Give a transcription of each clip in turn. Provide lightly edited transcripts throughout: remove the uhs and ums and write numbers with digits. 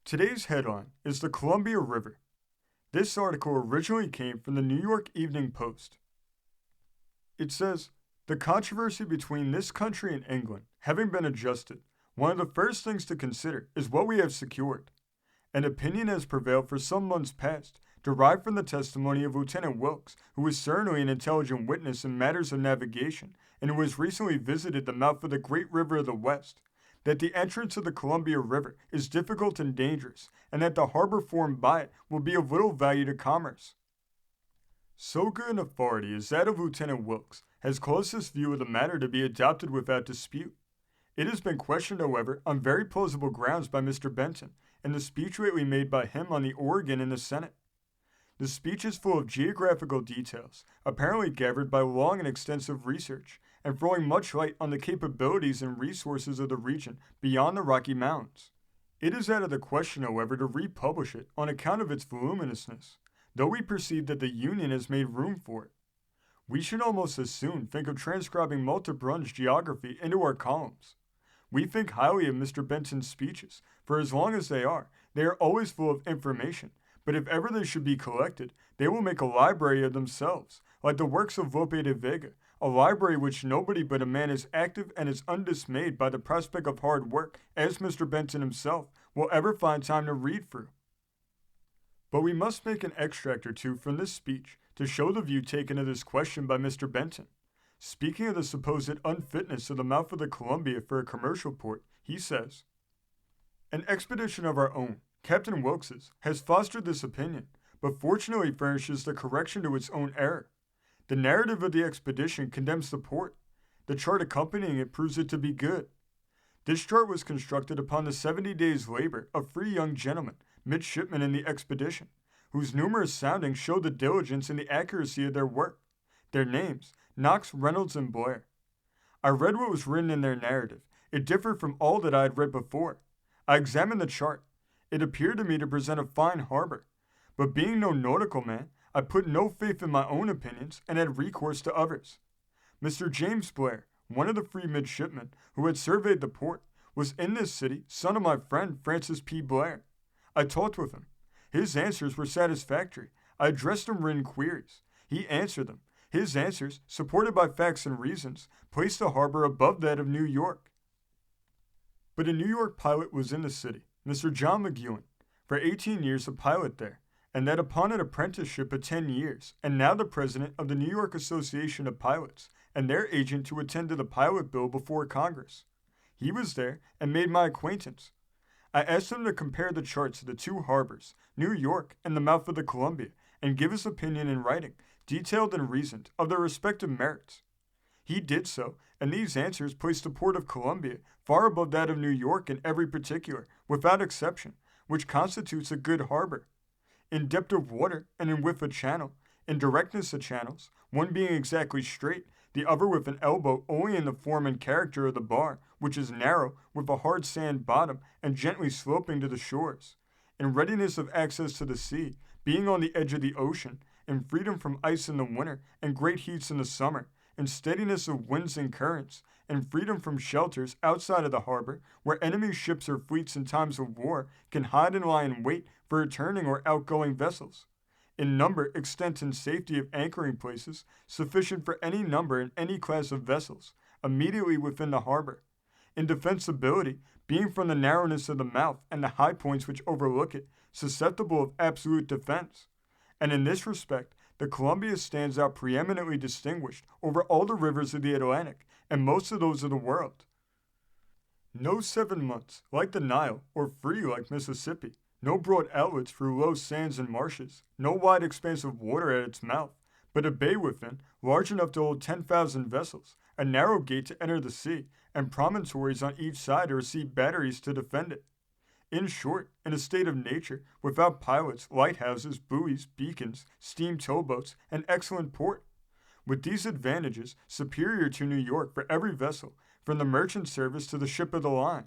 Today's headline is the Columbia River. This article originally came from the New York Evening Post. It says, the controversy between this country and England having been adjusted, one of the first things to consider is what we have secured. An opinion has prevailed for some months past, derived from the testimony of Lieutenant Wilkes, who was certainly an intelligent witness in matters of navigation and who has recently visited the mouth of the great river of the West, that the entrance of the Columbia River is difficult and dangerous, and that the harbor formed by it will be of little value to commerce. So good an authority as that of Lieutenant Wilkes has caused this view of the matter to be adopted without dispute. It has been questioned, however, on very plausible grounds by Mr. Benton, in the speech lately made by him on the Oregon in the Senate. The speech is full of geographical details, apparently gathered by long and extensive research, and throwing much light on the capabilities and resources of the region beyond the Rocky Mountains. It is out of the question, however, to republish it on account of its voluminousness, though we perceive that the Union has made room for it. We should almost as soon think of transcribing Maltebrun's geography into our columns. We think highly of Mr. Benton's speeches, for as long as they are always full of information, but if ever they should be collected, they will make a library of themselves, like the works of Lope de Vega, a library which nobody but a man as active and as undismayed by the prospect of hard work as Mr. Benton himself will ever find time to read through. But we must make an extract or two from this speech to show the view taken of this question by Mr. Benton. Speaking of the supposed unfitness of the mouth of the Columbia for a commercial port, he says, an expedition of our own, Captain Wilkes's, has fostered this opinion, but fortunately furnishes the correction to its own error. The narrative of the expedition condemns the port. The chart accompanying it proves it to be good. This chart was constructed upon the 70 days' labor of 3 young gentlemen, midshipmen in the expedition, whose numerous soundings show the diligence and the accuracy of their work. Their names, Knox, Reynolds, and Blair. I read what was written in their narrative. It differed from all that I had read before. I examined the chart. It appeared to me to present a fine harbor. But being no nautical man, I put no faith in my own opinions and had recourse to others. Mr. James Blair, one of the 3 midshipmen who had surveyed the port, was in this city, son of my friend Francis P. Blair. I talked with him. His answers were satisfactory. I addressed him written queries. He answered them. His answers, supported by facts and reasons, placed the harbor above that of New York. But a New York pilot was in the city, Mr. John McEwen, for 18 years a pilot there, and that upon an apprenticeship of 10 years, and now the president of the New York Association of Pilots, and their agent to attend to the pilot bill before Congress. He was there and made my acquaintance. I asked him to compare the charts of the 2 harbors, New York and the mouth of the Columbia, and give his opinion in writing, detailed and reasoned, of their respective merits. He did so, and these answers placed the port of Columbia far above that of New York in every particular, without exception, which constitutes a good harbor. In depth of water and in width of channel, in directness of channels, one being exactly straight, the other with an elbow only in the form and character of the bar, which is narrow, with a hard sand bottom and gently sloping to the shores. In readiness of access to the sea, being on the edge of the ocean, in freedom from ice in the winter and great heats in the summer, in steadiness of winds and currents, and freedom from shelters outside of the harbor, where enemy ships or fleets in times of war can hide and lie in wait for returning or outgoing vessels. In number, extent, and safety of anchoring places, sufficient for any number and any class of vessels, immediately within the harbor. In defensibility, being from the narrowness of the mouth and the high points which overlook it, susceptible of absolute defense. And in this respect, the Columbia stands out preeminently distinguished over all the rivers of the Atlantic and most of those of the world. No 7 months, like the Nile, or free like Mississippi. No broad outlets through low sands and marshes, no wide expanse of water at its mouth, but a bay within, large enough to hold 10,000 vessels, a narrow gate to enter the sea, and promontories on each side to receive batteries to defend it. In short, in a state of nature, without pilots, lighthouses, buoys, beacons, steam towboats, and excellent port. With these advantages, superior to New York for every vessel, from the merchant service to the ship of the line.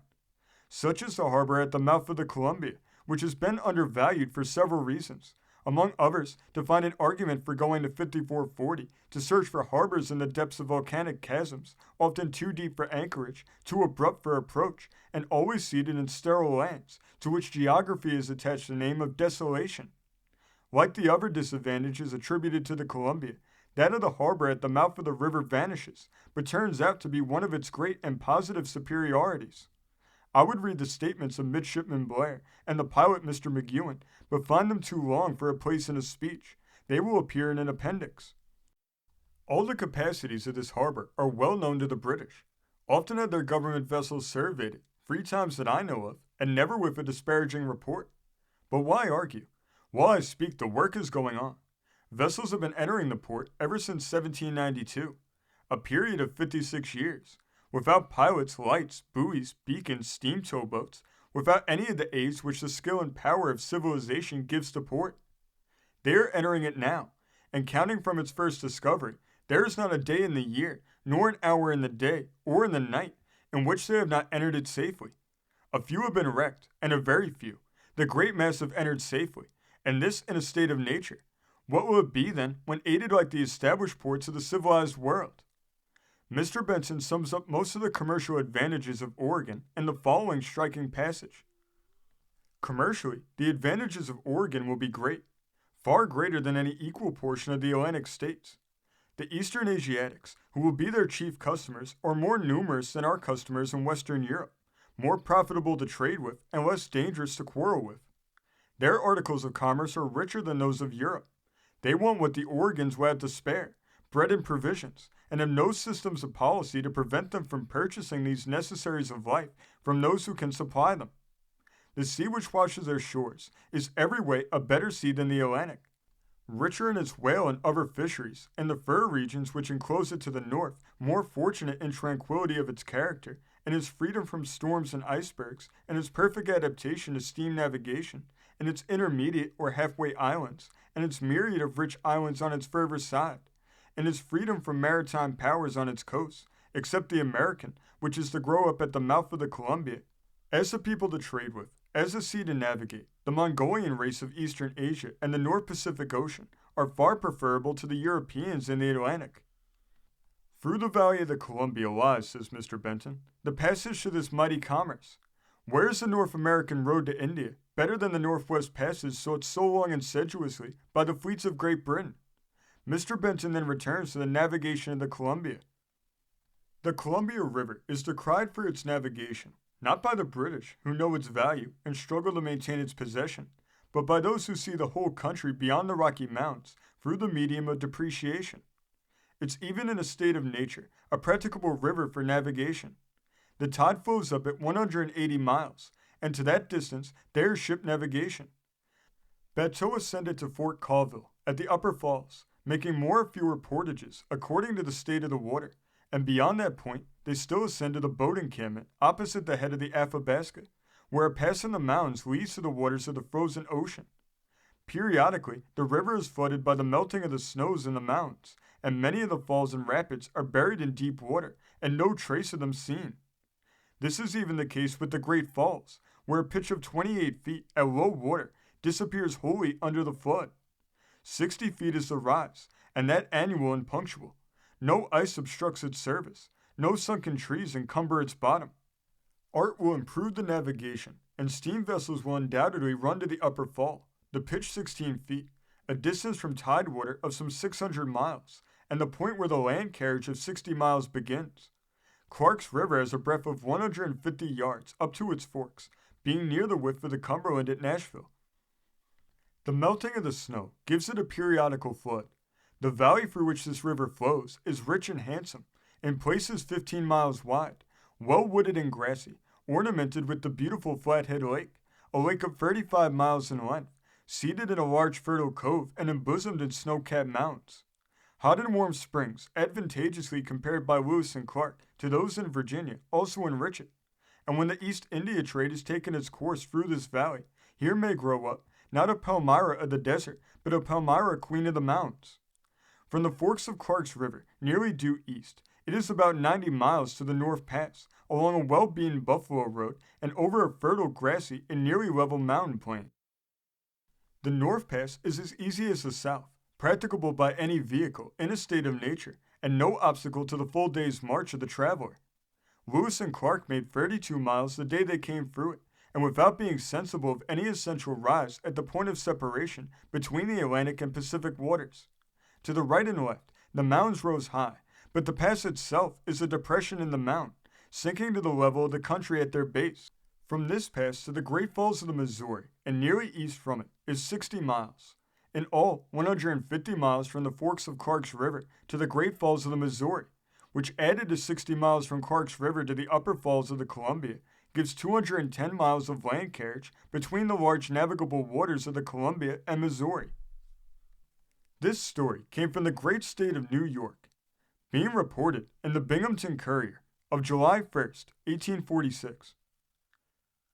Such is the harbor at the mouth of the Columbia, which has been undervalued for several reasons. among others, to find an argument for going to 5440 to search for harbors in the depths of volcanic chasms, often too deep for anchorage, too abrupt for approach, and always seated in sterile lands, to which geography has attached the name of desolation. Like the other disadvantages attributed to the Columbia, that of the harbor at the mouth of the river vanishes, but turns out to be one of its great and positive superiorities. I would read the statements of Midshipman Blair and the pilot Mr. McEwen, but find them too long for a place in a speech. They will appear in an appendix. All the capacities of this harbor are well known to the British. Often had their government vessels surveyed it, 3 times that I know of, and never with a disparaging report. But why argue? While I speak, the work is going on. Vessels have been entering the port ever since 1792, a period of 56 years. Without pilots, lights, buoys, beacons, steam towboats, without any of the aids which the skill and power of civilization gives to port. They are entering it now, and counting from its first discovery, there is not a day in the year, nor an hour in the day, or in the night, in which they have not entered it safely. A few have been wrecked, and a very few. The great mass have entered safely, and this in a state of nature. What will it be, then, when aided like the established ports of the civilized world? Mr. Benson sums up most of the commercial advantages of Oregon in the following striking passage. Commercially, the advantages of Oregon will be great, far greater than any equal portion of the Atlantic states. The Eastern Asiatics, who will be their chief customers, are more numerous than our customers in Western Europe, more profitable to trade with, and less dangerous to quarrel with. Their articles of commerce are richer than those of Europe. They want what the Oregons will have to spare, bread and provisions, and have no systems of policy to prevent them from purchasing these necessaries of life from those who can supply them. The sea which washes their shores is every way a better sea than the Atlantic. Richer in its whale and other fisheries, and the fur regions which enclose it to the north, more fortunate in tranquility of its character, and its freedom from storms and icebergs, and its perfect adaptation to steam navigation, and its intermediate or halfway islands, and its myriad of rich islands on its further side, and its freedom from maritime powers on its coasts, except the American, which is to grow up at the mouth of the Columbia. As a people to trade with, as a sea to navigate, the Mongolian race of Eastern Asia and the North Pacific Ocean are far preferable to the Europeans in the Atlantic. Through the valley of the Columbia lies, says Mr. Benton, the passage to this mighty commerce. Where is the North American road to India, better than the Northwest Passage sought so long and sedulously by the fleets of Great Britain? Mr. Benton then returns to the navigation of the Columbia. The Columbia River is decried for its navigation, not by the British, who know its value and struggle to maintain its possession, but by those who see the whole country beyond the Rocky Mountains through the medium of depreciation. It's even in a state of nature, a practicable river for navigation. The tide flows up at 180 miles, and to that distance there is ship navigation. Bateaux ascended to Fort Colville, at the Upper Falls, making more or fewer portages according to the state of the water, and beyond that point they still ascend to the boat encampment opposite the head of the Athabasca, where a pass in the mountains leads to the waters of the frozen ocean. Periodically, the river is flooded by the melting of the snows in the mountains, and many of the falls and rapids are buried in deep water, and no trace of them seen. This is even the case with the Great Falls, where a pitch of 28 feet at low water disappears wholly under the flood. 60 feet is the rise, and that annual and punctual. No ice obstructs its surface, no sunken trees encumber its bottom. Art will improve the navigation, and steam vessels will undoubtedly run to the upper fall, the pitch 16 feet, a distance from tidewater of some 600 miles, and the point where the land carriage of 60 miles begins. Clark's River has a breadth of 150 yards up to its forks, being near the width of the Cumberland at Nashville. The melting of the snow gives it a periodical flood. The valley through which this river flows is rich and handsome, in places 15 miles wide, well wooded and grassy, ornamented with the beautiful Flathead Lake, a lake of 35 miles in length, seated in a large fertile cove and embosomed in snow-capped mountains. Hot and warm springs, advantageously compared by Lewis and Clark to those in Virginia, also enrich it. And when the East India trade has taken its course through this valley, here may grow up, not a Palmyra of the desert, but a Palmyra queen of the mountains. From the forks of Clark's River, nearly due east, it is about 90 miles to the North Pass, along a well-beaten buffalo road and over a fertile, grassy, and nearly level mountain plain. The North Pass is as easy as the South, practicable by any vehicle in a state of nature, and no obstacle to the full day's march of the traveler. Lewis and Clark made 32 miles the day they came through it, and without being sensible of any essential rise at the point of separation between the Atlantic and Pacific waters. To the right and left, the mountains rose high, but the pass itself is a depression in the mountain, sinking to the level of the country at their base. From this pass to the Great Falls of the Missouri, and nearly east from it, is 60 miles. In all, 150 miles from the forks of Clark's River to the Great Falls of the Missouri, which added to 60 miles from Clark's River to the upper falls of the Columbia, gives 210 miles of land carriage between the large navigable waters of the Columbia and Missouri. This story came from the great state of New York, being reported in the Binghamton Courier of July 1st, 1846.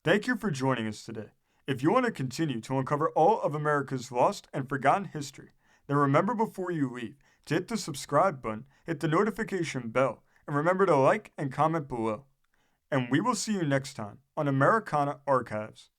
Thank you for joining us today. If you want to continue to uncover all of America's lost and forgotten history, then remember before you leave to hit the subscribe button, hit the notification bell, and remember to like and comment below. And we will see you next time on Americana Archives.